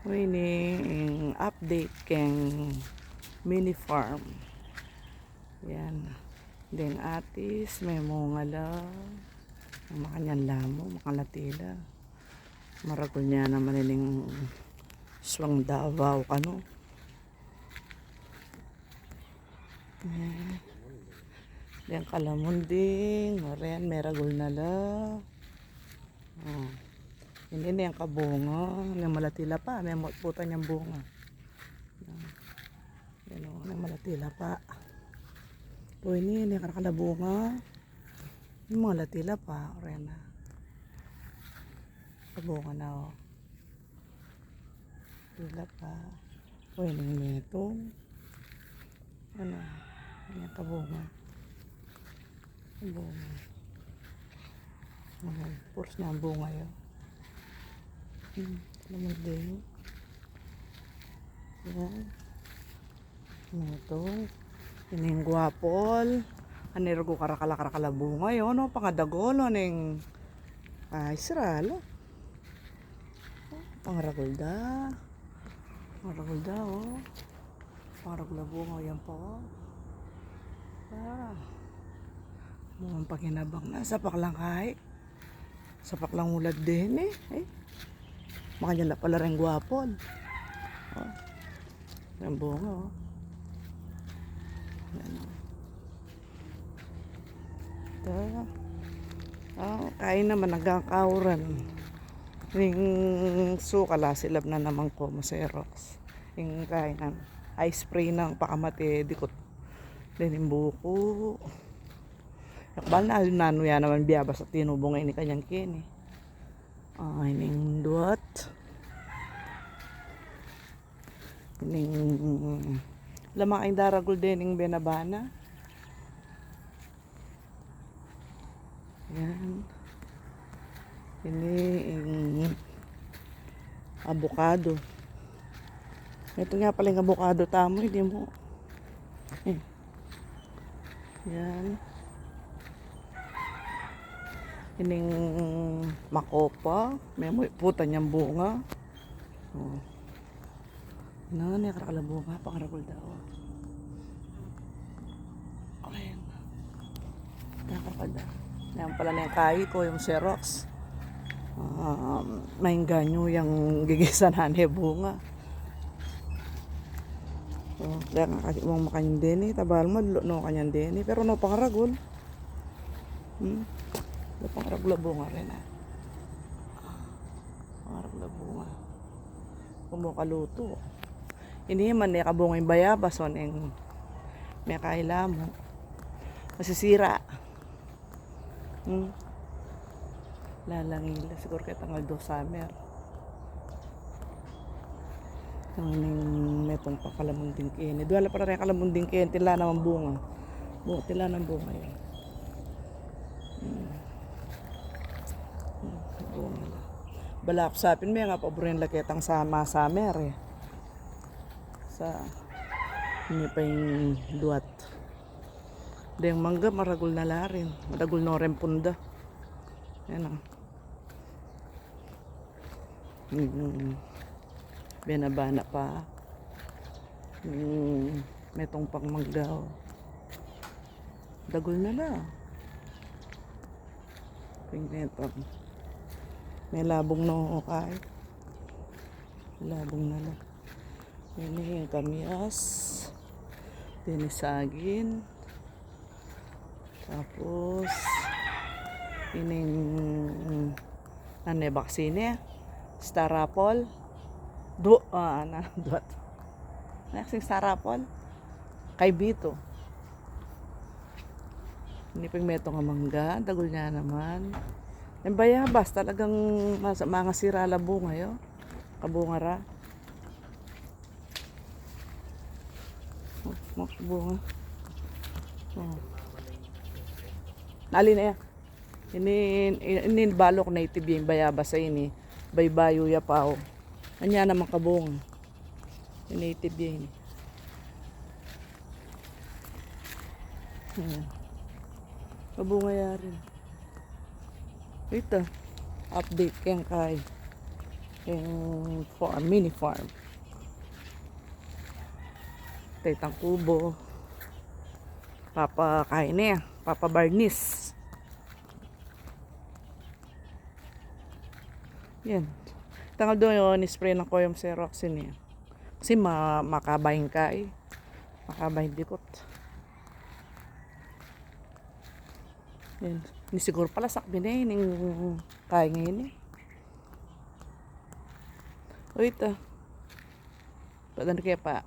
Winning update keng mini farm. Yan. Then atis, may mga lang. Ang makanyang lamo, makalatila. Maragol niya naman ining swang Davao kano. Yan. Then kalamunding, marian, may ragol na lang. Oh. Hindi na yung kabunga. May malatila pa. May putan yung bunga. Yan o. May malatila pa. O ini yung karakalabunga. Yung mga latila pa. Rena. Kabunga na o. Latila pa. O ini yung metong. Ano. Yan yung kabunga. Kabunga. Puros na ang bunga yun. Lamang din. Yan. Ito. Ining guwapol. Anero ko karakala bunga yun. No? Pangadagolo ning Israel. Pangaragulda. Pangaragulda oh. Pangaragula bunga yan po. Mukhang pakinabang na. Sapak lang kahit. Sapak lang ulad din eh. Makanya na pala rin guwapon. Oh. Yung bunga oh. Yan. Ito. Oh, kain naman nagkakauran. Yung sukala silab na naman ko maserox. Yung kain ice spray ng pakamate dikot. Then yung buko. Yakbal na nano yan naman biyabas at tinubong ini kanyang kini. Ining duat. Ining lamang ay daragol din yung benabana. Yan. Ini avocado. Ito nga pala yung avocado tamo, hindi mo. Yan. Ining makopa. May putan niyang bunga. Oh. Ano na karakala bunga. Pangaragol daw. Ayan. Nakakada. Yan pala na yung kahit ko yung Xerox. May ganyo yung gigisan na bunga. Oh, kaya nga kasi mong makanyang deni. Tabal mo, no kanyang deni. Pero no pangaragol. Pangaragula bunga rin pangaragula bunga. Kumukaluto. Hindi man niya kabunga yung bayabas. May kaila mo. Masisira. Lalangila. Siguro kaya tangal do summer. May itong pakalamunding kini. Duwala para rin kalamunding kini. Tila naman bunga. Tila ng bunga yun. Balak sapin may nga paborin laketang sama summer eh. Sa hindi pa yung duat. Deng mangga maragul na larin. Maragul no rin punda. Yan o. Benabana pa. May tong pang manggaw. Dagul na la. Pinetong. May labong na okay. Labong na lang. Ini yung kamias. Dinisagin. Tapos ining vaccine. Starapol. Duat. Next Starapol. Kay Bito. Hindi pang meto nga mangga. Dagol niya naman. Yung bayabas talagang mga sirala bunga yun. Kabungara. Bunga. Oh. Nali na yan. Ini balok native yung bayabas sa ini. Baybayo ya pa o. Anya naman kabunga. Native yan. Kabunga ya rin. Ito, update kaya kay Yung farm, mini farm. Taitang kubo. Papa kain na yan. Papa Barnis. Yan. Tangal doon yun, spray ng Koyom Ceroxin yan. Kasi makabahin ka eh. Makabahin dikot. Yan. Ni siguro pala sakbi na yun yung kaya ngayon eh. Wait ah. Padan kaya pa.